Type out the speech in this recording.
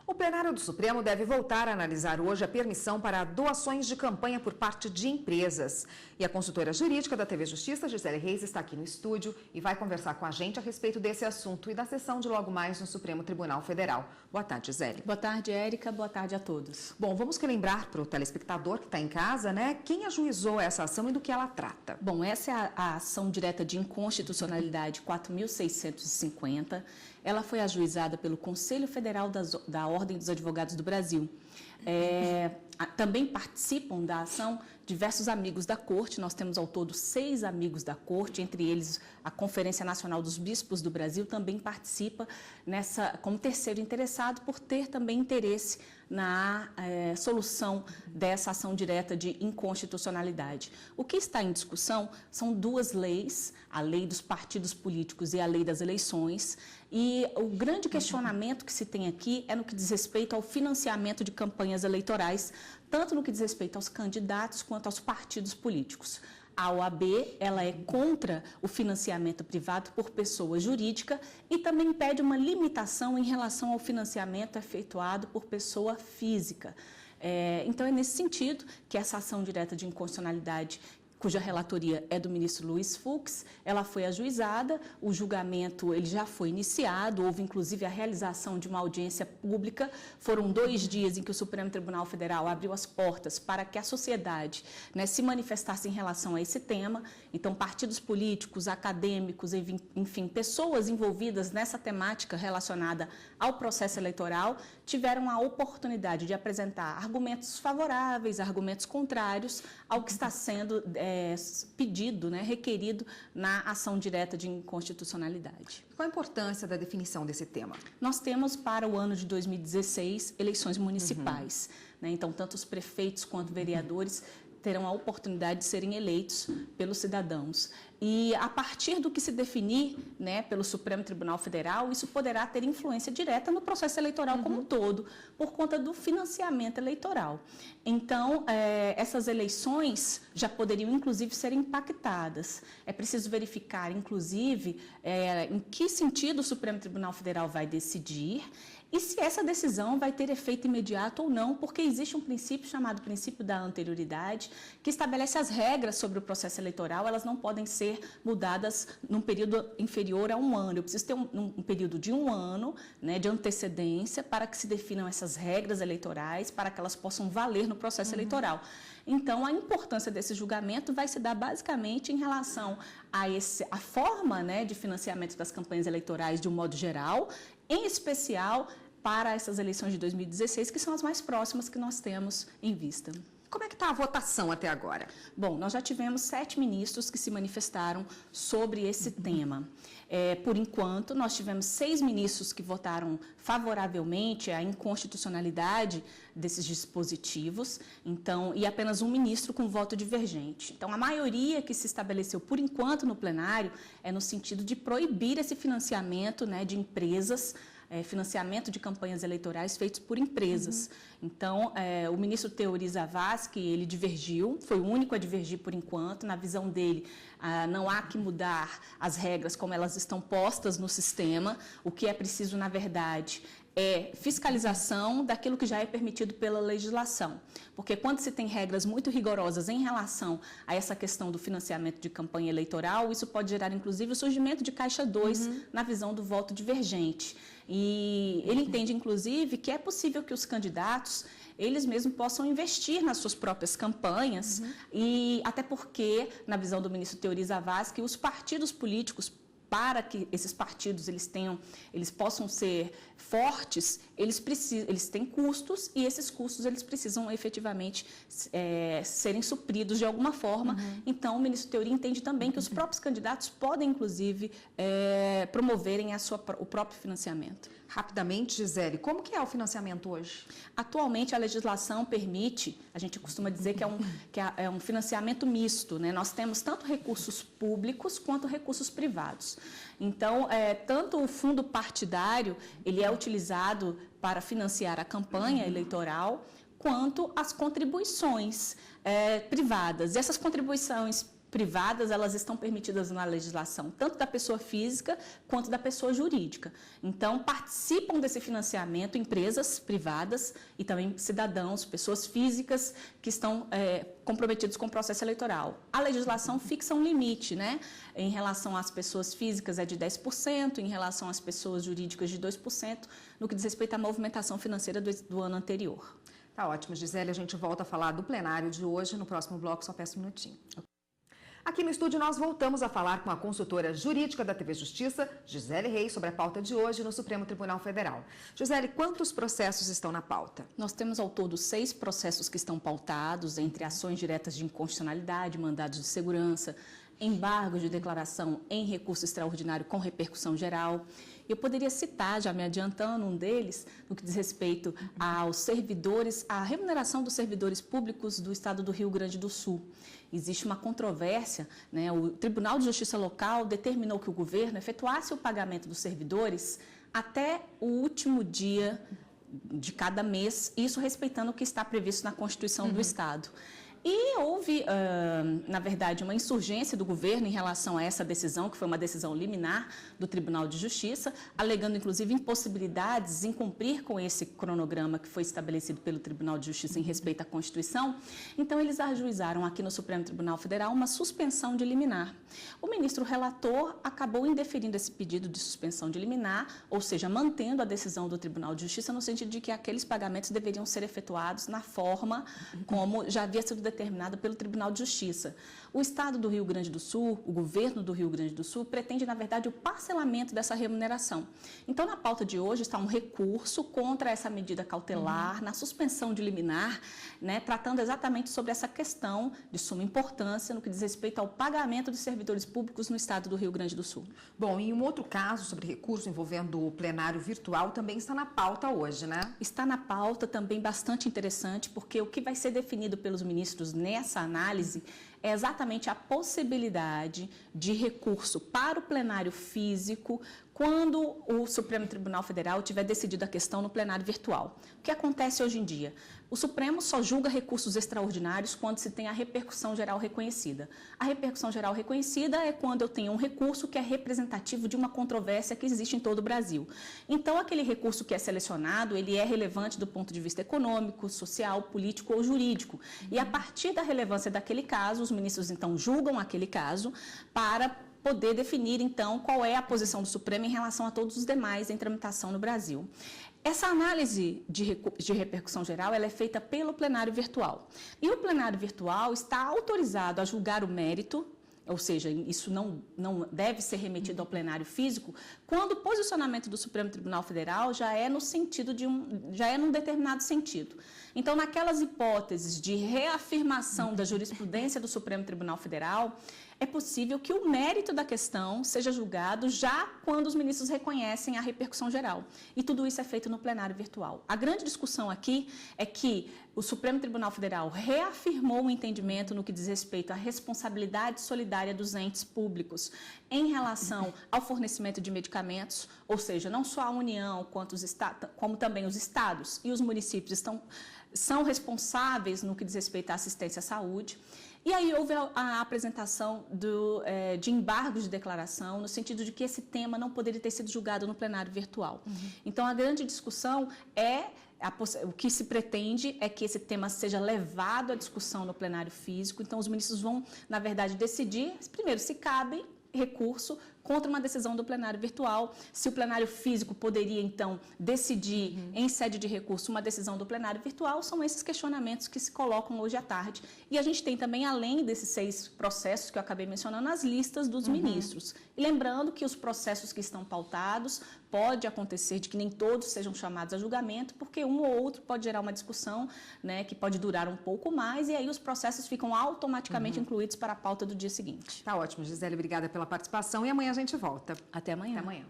O plenário do Supremo deve voltar a analisar hoje a permissão para doações de campanha por parte de empresas. E a consultora jurídica da TV Justiça, Gisele Reis, está aqui no estúdio e vai conversar com a gente a respeito desse assunto e da sessão de logo mais no Supremo Tribunal Federal. Boa tarde, Gisele. Boa tarde, Érica. Boa tarde a todos. Bom, vamos relembrar para o telespectador que está em casa, né, quem ajuizou essa ação e do que ela trata. Bom, essa é a ação direta de inconstitucionalidade 4.650. Ela foi ajuizada pelo Conselho Federal da Ordem dos Advogados do Brasil. Também participam da ação diversos amigos da Corte. Nós temos ao todo 6 amigos da Corte, entre eles a Conferência Nacional dos Bispos do Brasil também participa como terceiro interessado por ter também interesse na solução dessa ação direta de inconstitucionalidade. O que está em discussão são 2 leis, a lei dos partidos políticos e a lei das eleições, e o grande questionamento que se tem aqui é no que diz respeito ao financiamento de campanhas eleitorais, tanto no que diz respeito aos candidatos quanto aos partidos políticos. A OAB, ela é contra o financiamento privado por pessoa jurídica e também pede uma limitação em relação ao financiamento efetuado por pessoa física. Então, é nesse sentido que essa ação direta de inconstitucionalidade, cuja relatoria é do ministro Luiz Fux, ela foi ajuizada, o julgamento ele já foi iniciado, houve inclusive a realização de uma audiência pública, foram 2 dias em que o Supremo Tribunal Federal abriu as portas para que a sociedade se manifestasse em relação a esse tema. Então, partidos políticos, acadêmicos, enfim, pessoas envolvidas nessa temática relacionada ao processo eleitoral tiveram a oportunidade de apresentar argumentos favoráveis, argumentos contrários ao que está sendo pedido, requerido na ação direta de inconstitucionalidade. Qual a importância da definição desse tema? Nós temos para o ano de 2016 eleições municipais. Então, tanto os prefeitos quanto vereadores terão a oportunidade de serem eleitos pelos cidadãos. E a partir do que se definir pelo Supremo Tribunal Federal, isso poderá ter influência direta no processo eleitoral como um todo, por conta do financiamento eleitoral. Então, essas eleições já poderiam, inclusive, ser impactadas. É preciso verificar, inclusive, em que sentido o Supremo Tribunal Federal vai decidir e se essa decisão vai ter efeito imediato ou não, porque existe um princípio chamado princípio da anterioridade, que estabelece as regras sobre o processo eleitoral, elas não podem ser mudadas num período inferior a 1 ano. Eu preciso ter um período de 1 ano de antecedência para que se definam essas regras eleitorais, para que elas possam valer no processo eleitoral. Então, a importância desse julgamento vai se dar basicamente em relação a forma de financiamento das campanhas eleitorais de um modo geral, em especial para essas eleições de 2016, que são as mais próximas que nós temos em vista. Como é que está a votação até agora? Bom, nós já tivemos 7 ministros que se manifestaram sobre esse tema. Por enquanto, nós tivemos 6 ministros que votaram favoravelmente à inconstitucionalidade desses dispositivos, e apenas um ministro com voto divergente. Então, a maioria que se estabeleceu, por enquanto, no plenário, é no sentido de proibir esse financiamento de empresas, financiamento de campanhas eleitorais feitos por empresas. Então, o ministro Teori Zavascki, ele divergiu, foi o único a divergir por enquanto. Na visão dele, não há que mudar as regras como elas estão postas no sistema. O que é preciso, na verdade, é fiscalização daquilo que já é permitido pela legislação. Porque quando se tem regras muito rigorosas em relação a essa questão do financiamento de campanha eleitoral, isso pode gerar, inclusive, o surgimento de caixa 2 na visão do voto divergente. E ele entende, inclusive, que é possível que os candidatos, eles mesmos possam investir nas suas próprias campanhas, e até porque, na visão do ministro Teori Zavascki, os partidos políticos, para que esses partidos eles possam ser fortes, eles têm custos e esses custos eles precisam efetivamente serem supridos de alguma forma. Então, o ministro Teori entende também que os próprios candidatos podem, inclusive, promoverem o próprio financiamento. Rapidamente, Gisele, como que é o financiamento hoje? Atualmente, a legislação permite, a gente costuma dizer que é um financiamento misto, Nós temos tanto recursos públicos quanto recursos privados. Então, tanto o fundo partidário, ele é utilizado para financiar a campanha eleitoral, quanto as contribuições privadas. E essas contribuições privadas, elas estão permitidas na legislação, tanto da pessoa física quanto da pessoa jurídica. Então, participam desse financiamento empresas privadas e também cidadãos, pessoas físicas que estão comprometidos com o processo eleitoral. A legislação fixa um limite, né? Em relação às pessoas físicas é de 10%, em relação às pessoas jurídicas de 2%, no que diz respeito à movimentação financeira do ano anterior. Tá ótimo, Gisele. A gente volta a falar do plenário de hoje no próximo bloco, só peço um minutinho. Aqui no estúdio nós voltamos a falar com a consultora jurídica da TV Justiça, Gisele Reis, sobre a pauta de hoje no Supremo Tribunal Federal. Gisele, quantos processos estão na pauta? Nós temos ao todo 6 processos que estão pautados, entre ações diretas de inconstitucionalidade, mandados de segurança, embargos de declaração em recurso extraordinário com repercussão geral. Eu poderia citar, já me adiantando, um deles, no que diz respeito aos servidores, à remuneração dos servidores públicos do Estado do Rio Grande do Sul. Existe uma controvérsia, né? O Tribunal de Justiça Local determinou que o governo efetuasse o pagamento dos servidores até o último dia de cada mês, isso respeitando o que está previsto na Constituição do Estado. E houve, na verdade, uma insurgência do governo em relação a essa decisão, que foi uma decisão liminar do Tribunal de Justiça, alegando, inclusive, impossibilidades em cumprir com esse cronograma que foi estabelecido pelo Tribunal de Justiça em respeito à Constituição. Então, eles ajuizaram aqui no Supremo Tribunal Federal uma suspensão de liminar. O ministro relator acabou indeferindo esse pedido de suspensão de liminar, ou seja, mantendo a decisão do Tribunal de Justiça no sentido de que aqueles pagamentos deveriam ser efetuados na forma como já havia sido determinada pelo Tribunal de Justiça. O Estado do Rio Grande do Sul, o governo do Rio Grande do Sul, pretende, na verdade, o parcelamento dessa remuneração. Então, na pauta de hoje está um recurso contra essa medida cautelar, na suspensão de liminar, né, tratando exatamente sobre essa questão de suma importância no que diz respeito ao pagamento dos servidores públicos no Estado do Rio Grande do Sul. Bom, e um outro caso sobre recurso envolvendo o plenário virtual também está na pauta hoje, né? Está na pauta também bastante interessante, porque o que vai ser definido pelos ministros nessa análise é exatamente a possibilidade de recurso para o plenário físico quando o Supremo Tribunal Federal tiver decidido a questão no plenário virtual. O que acontece hoje em dia? O Supremo só julga recursos extraordinários quando se tem a repercussão geral reconhecida. A repercussão geral reconhecida é quando eu tenho um recurso que é representativo de uma controvérsia que existe em todo o Brasil. Então, aquele recurso que é selecionado, ele é relevante do ponto de vista econômico, social, político ou jurídico. E a partir da relevância daquele caso, os ministros, então, julgam aquele caso para poder definir, então, qual é a posição do Supremo em relação a todos os demais em tramitação no Brasil. Essa análise de repercussão geral ela é feita pelo plenário virtual. E o plenário virtual está autorizado a julgar o mérito, ou seja, isso não deve ser remetido ao plenário físico, quando o posicionamento do Supremo Tribunal Federal já é no sentido já é num determinado sentido. Então, naquelas hipóteses de reafirmação da jurisprudência do Supremo Tribunal Federal, é possível que o mérito da questão seja julgado já quando os ministros reconhecem a repercussão geral. E tudo isso é feito no plenário virtual. A grande discussão aqui é que o Supremo Tribunal Federal reafirmou o entendimento no que diz respeito à responsabilidade solidária dos entes públicos em relação ao fornecimento de medicamentos, ou seja, não só a União, como também os estados e os municípios são responsáveis no que diz respeito à assistência à saúde. E aí houve a apresentação de embargos de declaração, no sentido de que esse tema não poderia ter sido julgado no plenário virtual. Então, a grande discussão o que se pretende é que esse tema seja levado à discussão no plenário físico. Então, os ministros vão, na verdade, decidir, primeiro, se cabe recurso contra uma decisão do plenário virtual, se o plenário físico poderia, então, decidir em sede de recurso uma decisão do plenário virtual, são esses questionamentos que se colocam hoje à tarde. E a gente tem também, além desses 6 processos que eu acabei mencionando, as listas dos ministros. E lembrando que os processos que estão pautados, pode acontecer de que nem todos sejam chamados a julgamento, porque um ou outro pode gerar uma discussão, né, que pode durar um pouco mais, e aí os processos ficam automaticamente incluídos para a pauta do dia seguinte. Tá ótimo, Gisele, obrigada pela participação e amanhã a gente volta. Até amanhã. Até amanhã.